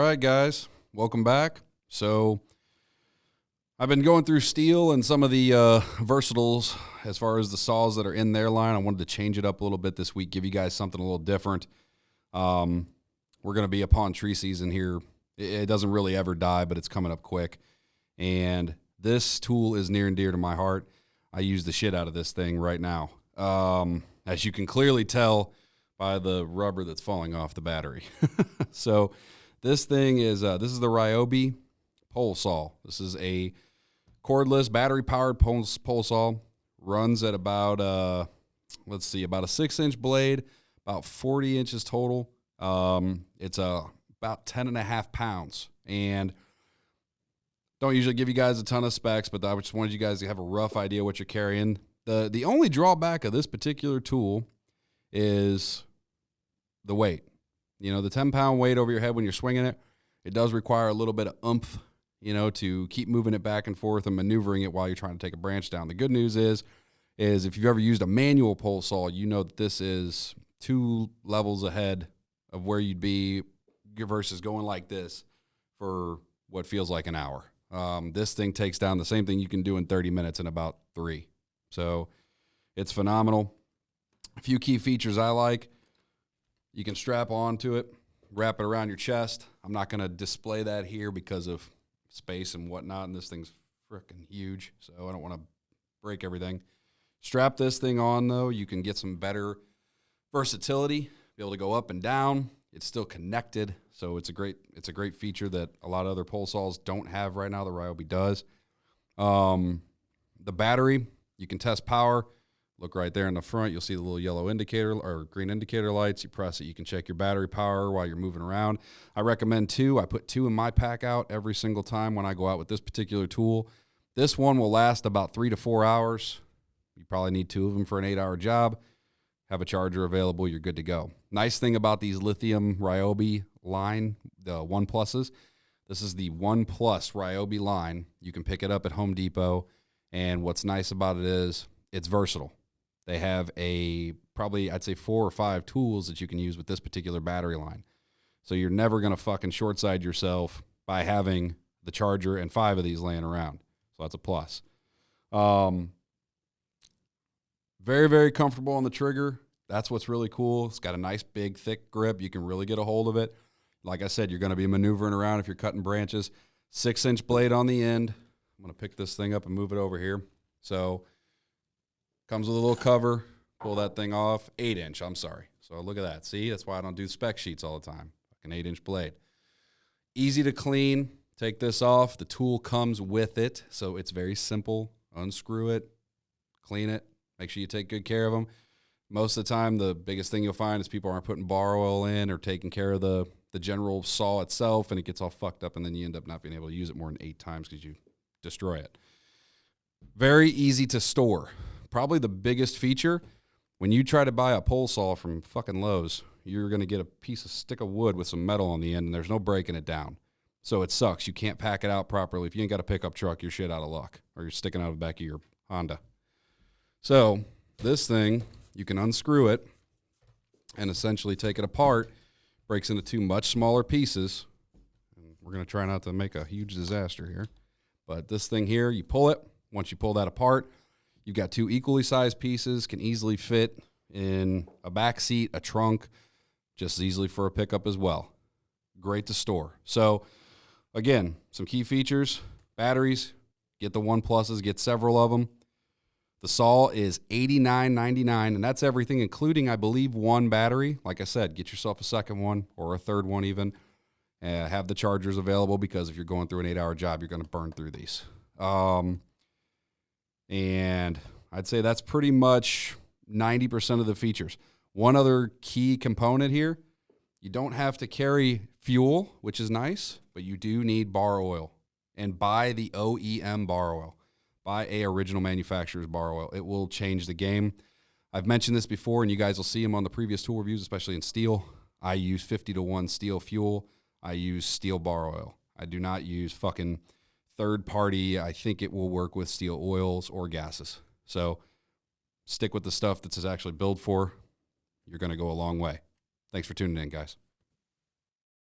right, guys, welcome back. So I've been going through steel and some of the versatiles as far as the saws that are in their line. I wanted to change it up a little bit this week, give you guys something a little different. We're going to be upon tree season here. It doesn't really ever die, but it's coming up quick. And this tool is near and dear to my heart. I use the shit out of this thing right now. As you can clearly tell by the rubber that's falling off the battery. So this thing is, this is the Ryobi pole saw. This is a cordless battery-powered pole saw. Runs at about, about a 6-inch blade, about 40 inches total. It's about 10.5 pounds. And don't usually give you guys a ton of specs, but I just wanted you guys to have a rough idea what you're carrying. The only drawback of this particular tool is the weight. You know, the 10-pound weight over your head when you're swinging it, it does require a little bit of oomph, you know, to keep moving it back and forth and maneuvering it while you're trying to take a branch down. The good news is if you've ever used a manual pole saw, you know that this is 2 levels ahead of where you'd be versus going like this for what feels like an hour. This thing takes down the same thing you can do in 30 minutes in about 3. So it's phenomenal. A few key features I like. You can strap onto it, wrap it around your chest. I'm not going to display that here because of space and whatnot, and this thing's freaking huge, so I don't want to break everything. Strap this thing on, though. You can get some better versatility, be able to go up and down. It's still connected, so it's a great feature that a lot of other pole saws don't have right now. The Ryobi does. The battery, you can test power. Look right there in the front. You'll see the little yellow indicator or green indicator lights. You press it. You can check your battery power while you're moving around. I recommend 2. I put 2 in my pack out every single time when I go out with this particular tool. This one will last about 3 to 4 hours. You probably need 2 of them for an 8-hour job. Have a charger available. You're good to go. Nice thing about these lithium Ryobi line, the 1 Pluses, this is the 1 Plus Ryobi line. You can pick it up at Home Depot. And what's nice about it is it's versatile. They have probably, I'd say 4 or 5 tools that you can use with this particular battery line. So you're never going to fucking short side yourself by having the charger and 5 of these laying around. So that's a plus. Very, very comfortable on the trigger. That's what's really cool. It's got a nice, big, thick grip. You can really get a hold of it. Like I said, you're going to be maneuvering around if you're cutting branches. 6-inch blade on the end. I'm going to pick this thing up and move it over here. So comes with a little cover. Pull that thing off. 8-inch, I'm sorry. So look at that. See, that's why I don't do spec sheets all the time. Like an 8-inch blade. Easy to clean. Take this off. The tool comes with it, so it's very simple. Unscrew it. Clean it. Make sure you take good care of them. Most of the time, the biggest thing you'll find is people aren't putting bar oil in or taking care of the general saw itself, and it gets all fucked up, and then you end up not being able to use it more than 8 times because you destroy it. Very easy to store. Probably the biggest feature, when you try to buy a pole saw from fucking Lowe's, you're going to get a stick of wood with some metal on the end, and there's no breaking it down. So it sucks. You can't pack it out properly. If you ain't got a pickup truck, you're shit out of luck, or you're sticking out of the back of your Honda. So this thing, you can unscrew it and essentially take it apart. Breaks into 2 much smaller pieces. And we're going to try not to make a huge disaster here. But this thing here, you pull it. Once you pull that apart, you've got 2 equally sized pieces, can easily fit in a back seat, a trunk, just as easily for a pickup as well. Great to store. So, again, some key features. Batteries, get the 1 Pluses, get several of them. The saw is $89.99, and that's everything, including, I believe, 1 battery. Like I said, get yourself a second one or a third one even. Have the chargers available because if you're going through an 8-hour job, you're going to burn through these. And I'd say that's pretty much 90% of the features. One other key component here, you don't have to carry fuel, which is nice, but you do need bar oil. And buy the OEM bar oil. Buy a original manufacturer's bar oil. It will change the game. I've mentioned this before, and you guys will see them on the previous tool reviews, especially in steel. I use 50-to-1 steel fuel. I use steel bar oil. I do not use fucking third party. I think it will work with steel oils or gases. So stick with the stuff that's actually built for. You're going to go a long way. Thanks for tuning in, guys.